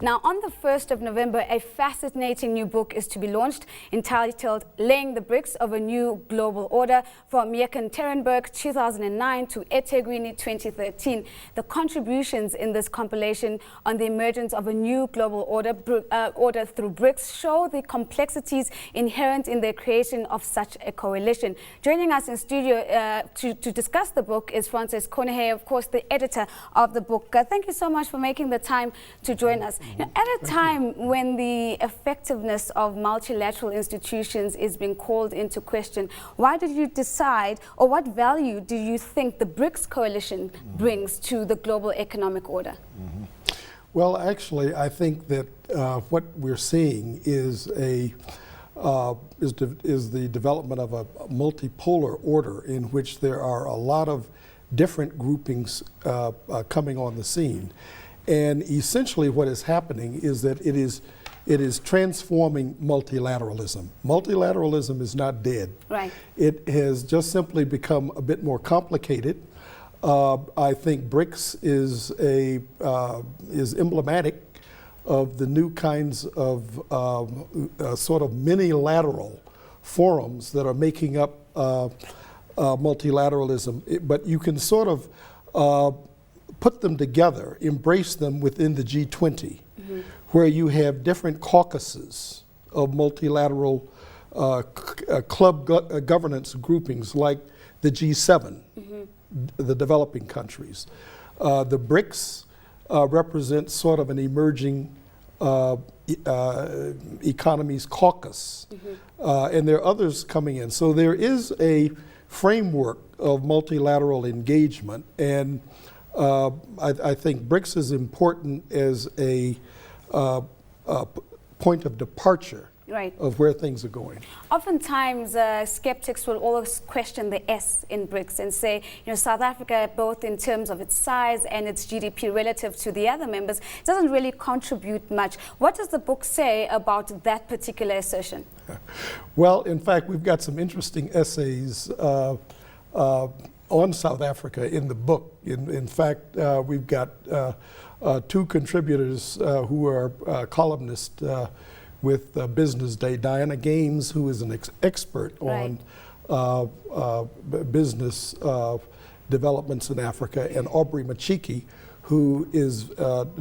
Now, on the 1st of November, a fascinating new book is to be launched entitled Laying the BRICS of a New Global Order from Yekaterinburg 2009 to eThekwini 2013. The contributions in this compilation on the emergence of a new global order through BRICS show the complexities inherent in the creation of such a coalition. Joining us in studio to discuss the book is Frances Konehe, of course, the editor of the book. Thank you so much for making the time to join us. Now, at a time when the effectiveness of multilateral institutions is being called into question, why did you decide, or what value do you think the BRICS coalition brings to the global economic order? Well, actually, I think that what we're seeing is the development of a multipolar order in which there are a lot of different groupings coming on the scene. And essentially what is happening is that it is transforming multilateralism. Multilateralism is not dead. Right. It has just simply become a bit more complicated. I think BRICS is emblematic of the new kinds of sort of mini-lateral forums that are making up multilateralism. But you can sort of put them together, embrace them within the G20, where you have different caucuses of multilateral club governance groupings like the G7, the developing countries. The BRICS represents sort of an emerging economies caucus, and there are others coming in. So there is a framework of multilateral engagement, and I think BRICS is important as a point of departure of where things are going. Oftentimes, skeptics will always question the S in BRICS and say, you know, South Africa, both in terms of its size and its GDP relative to the other members, doesn't really contribute much. What does the book say about that particular assertion? Well, in fact, we've got some interesting essays on South Africa in the book. In fact, we've got two contributors who are columnists with Business Day. Diana Gaines, who is an expert on business developments in Africa, and Aubrey Machiki, who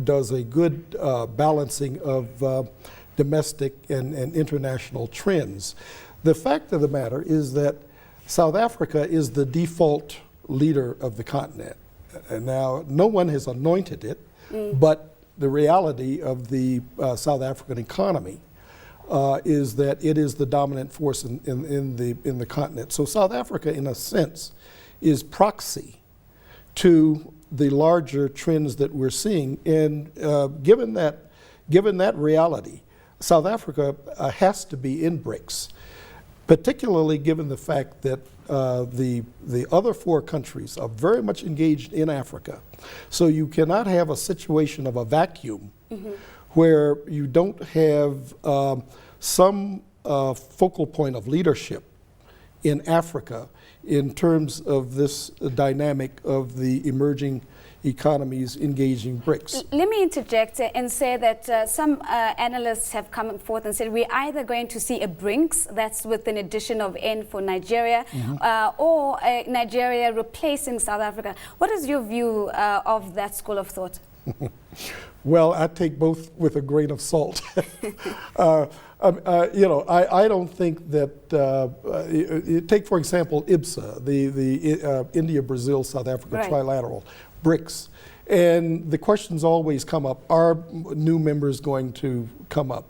does a good balancing of domestic and international trends. The fact of the matter is that South Africa is the default leader of the continent. And now, no one has anointed it, but the reality of the South African economy is that it is the dominant force in the continent. So South Africa, in a sense, is proxy to the larger trends that we're seeing. And given that reality, South Africa has to be in BRICS, particularly given the fact that the other four countries are very much engaged in Africa. So you cannot have a situation of a vacuum where you don't have some focal point of leadership in Africa in terms of this dynamic of the emerging economies engaging BRICS. Let me interject and say that some analysts have come forth and said we're either going to see a BRICS, that's with an addition of N for Nigeria, or Nigeria replacing South Africa. What is your view of that school of thought? Well, I take both with a grain of salt. You know, I don't think that, take for example IBSA, the India, Brazil, South Africa trilateral, BRICS. And the questions always come up, are new members going to come up?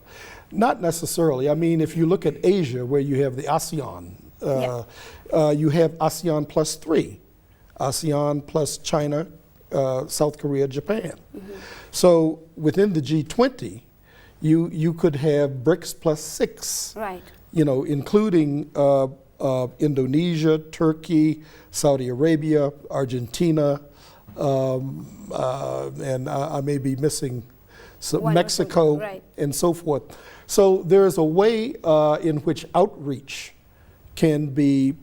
Not necessarily. I mean, if you look at Asia, where you have the ASEAN, you have ASEAN plus 3, ASEAN plus China, South Korea, Japan. So within the G20, you could have BRICS plus 6, you know, including Indonesia, Turkey, Saudi Arabia, Argentina, and I may be missing Mexico, and so forth. So there's a way in which outreach can be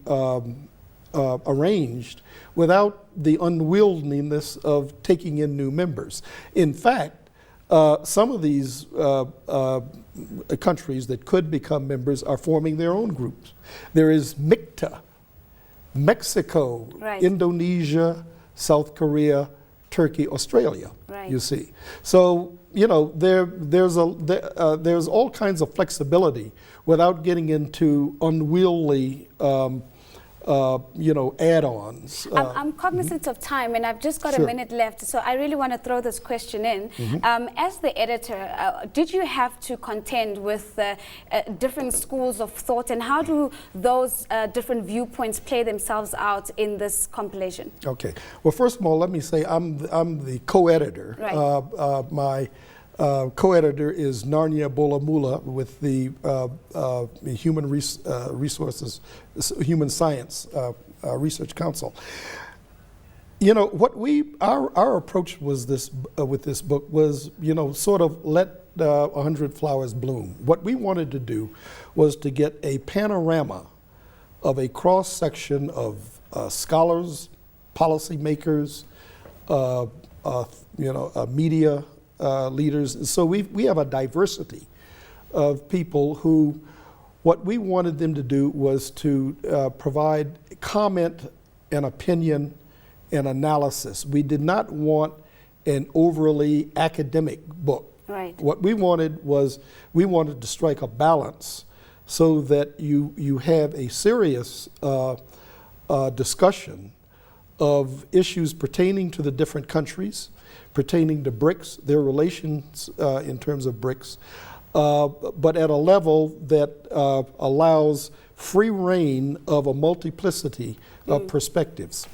arranged without the unwieldiness of taking in new members. In fact, some of these countries that could become members are forming their own groups. There is MICTA, Mexico, Right. Indonesia, South Korea, Turkey, Australia, Right. you see. So, you know, there's all kinds of flexibility without getting into unwieldy you know, add-ons. I'm cognizant of time, and I've just got Sure. a minute left, so I really want to throw this question in. As the editor, did you have to contend with different schools of thought, and how do those different viewpoints play themselves out in this compilation? Okay. Well, first of all, let me say I'm the co-editor. Right. My co-editor is Narnia Bolamula with the Human Science Research Council. You know, what our approach was this with this book was, you know, sort of let 100 flowers bloom. What we wanted to do was to get a panorama of a cross section of scholars, policymakers, you know, media leaders. So we have a diversity of people who, what we wanted them to do was to provide comment and opinion and analysis. We did not want an overly academic book. Right. What we wanted was, we wanted to strike a balance so that you have a serious discussion of issues pertaining to the different countries, pertaining to BRICS, their relations in terms of BRICS, but at a level that allows free reign of a multiplicity of perspectives.